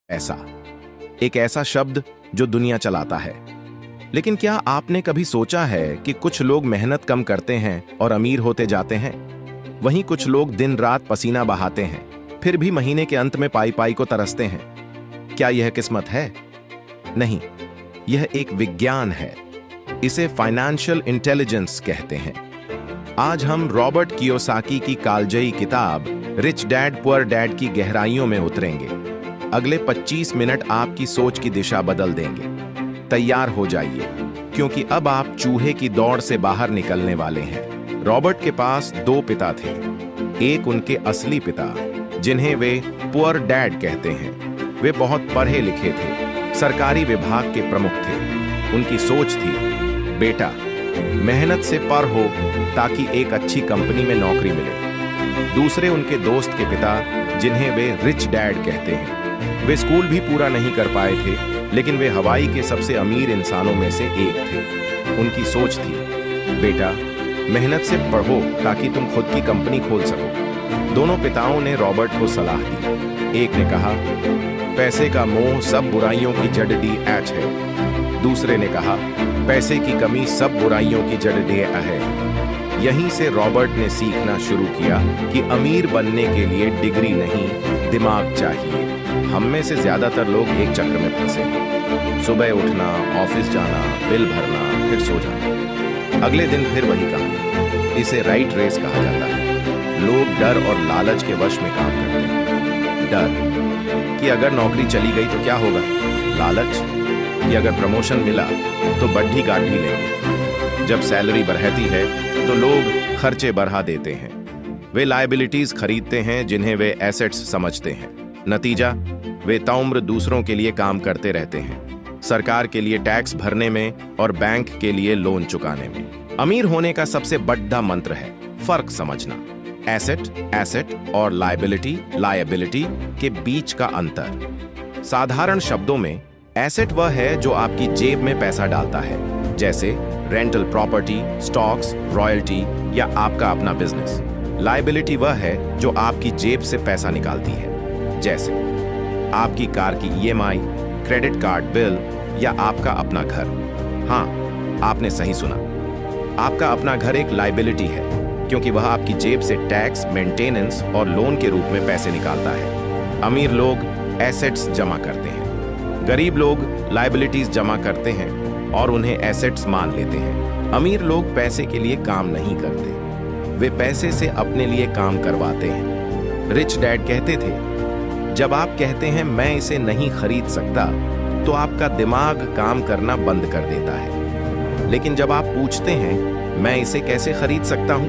ऐसा एक ऐसा शब्द जो दुनिया चलाता है। लेकिन क्या आपने कभी सोचा है कि कुछ लोग मेहनत कम करते हैं और अमीर होते जाते हैं, वहीं कुछ लोग दिन रात पसीना बहाते हैं फिर भी महीने के अंत में पाई पाई को तरसते हैं। क्या यह किस्मत है? नहीं, यह एक विज्ञान है। इसे फाइनेंशियल इंटेलिजेंस कहते हैं। आज हम रॉबर्ट कियोसाकी की कालजयी किताब रिच डैड पुअर डैड की गहराइयों में उतरेंगे। अगले 25 मिनट आपकी सोच की दिशा बदल देंगे। तैयार हो जाइए, क्योंकि अब आप चूहे की दौड़ से बाहर निकलने वाले हैं। रॉबर्ट के पास 2 पिता थे। एक उनके असली पिता, जिन्हें वे पुअर डैड कहते हैं। वे बहुत पढ़े लिखे थे, सरकारी विभाग के प्रमुख थे। उनकी सोच थी, बेटा मेहनत से पर हो ताकि एक अच्छी कंपनी में नौकरी मिले। दूसरे उनके दोस्त के पिता, जिन्हें वे रिच डैड कहते हैं। वे स्कूल भी पूरा नहीं कर पाए थे, लेकिन वे हवाई के सबसे अमीर इंसानों में से एक थे। उनकी सोच थी, बेटा मेहनत से पढ़ो ताकि तुम खुद की कंपनी खोल सको। दोनों पिताओं ने रॉबर्ट को सलाह दी। एक ने कहा, पैसे का मोह सब बुराइयों की जड़ DH है। दूसरे ने कहा, पैसे की कमी सब बुराइयों की जड़ DA है। यहीं से रॉबर्ट ने सीखना शुरू किया कि अमीर बनने के लिए डिग्री नहीं, दिमाग चाहिए। हम में से ज्यादातर लोग एक चक्र में फंसे हैं। सुबह उठना, ऑफिस जाना, बिल भरना, फिर सो जाना। अगले दिन फिर वही कहानी। इसे राइट रेस कहा जाता है। लोग डर और लालच के वश में काम करते हैं। डर कि अगर नौकरी चली गई तो क्या होगा, लालच कि अगर प्रमोशन मिला तो बढ़ी गाढ़ी लेंगे। जब सैलरी बढ़ती है तो लोग खर्चे बढ़ा देते हैं। वे लायबिलिटीज खरीदते हैं जिन्हें वे एसेट्स समझते हैं। नतीजा, वे ताउम्र दूसरों के लिए काम करते रहते हैं, सरकार के लिए टैक्स भरने में और बैंक के लिए लोन चुकाने में। अमीर होने का सबसे बड़ा मंत्र है फर्क समझना। एसेट और लायबिलिटी के बीच का अंतर। साधारण शब्दों में, एसेट वह है जो आपकी जेब में पैसा डालता है, जैसे रेंटल प्रॉपर्टी, स्टॉक्स, रॉयल्टी या आपका अपना बिजनेस। लायबिलिटी वह है जो आपकी जेब से पैसा निकालती है, जैसे आपकी कार की EMI, क्रेडिट कार्ड बिल या आपका अपना घर। हाँ, आपने सही सुना, आपका अपना घर एक लायबिलिटी है, क्योंकि वह आपकी जेब से टैक्स, मेंटेनेंस और लोन के रूप में पैसे निकालता है। अमीर लोग एसेट्स जमा करते हैं, गरीब लोग लायबिलिटीज जमा करते हैं और उन्हें एसेट्स मान लेते हैं। अमीर लोग पैसे के लिए काम नहीं करते, वे पैसे से अपने लिए काम करवाते हैं। रिच डैड कहते थे, जब आप कहते हैं मैं इसे नहीं खरीद सकता, तो आपका दिमाग काम करना बंद कर देता है। लेकिन जब आप पूछते हैं मैं इसे कैसे खरीद सकता हूं,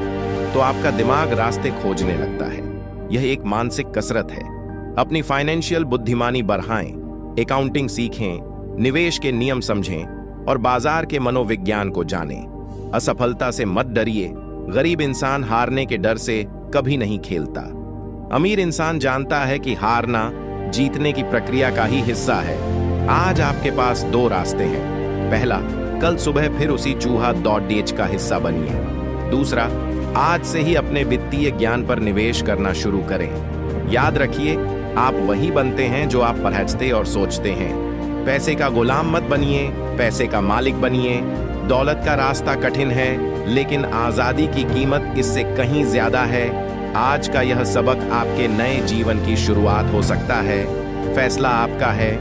तो आपका दिमाग रास्ते खोजने लगता है। यह एक मानसिक कसरत है। अपनी फाइनेंशियल बुद्धिमानी बढ़ाएं, अकाउंटिंग सीखें, निवेश के नियम समझें और बाजार के मनोविज्ञान को जानें। असफलता से मत डरिए। गरीब इंसान हारने के डर से कभी नहीं खेलता। अमीर इंसान जानता है कि हारना जीतने की प्रक्रिया का ही हिस्सा है। आज आपके पास 2 रास्ते हैं। पहला, कल सुबह फिर उसी चूहा दौड़ का हिस्सा बनिए। दूसरा, आज से ही अपने वित्तीय ज्ञान पर निवेश करना शुरू करें। याद रखिए, आप वही बनते हैं जो आप पढ़ते और सोचते हैं। पैसे का गुलाम मत बनिए, पैसे का मालिक बनिए। दौलत का रास्ता कठिन है, लेकिन आजादी की कीमत इससे कहीं ज्यादा है। आज का यह सबक आपके नए जीवन की शुरुआत हो सकता है। फैसला आपका है।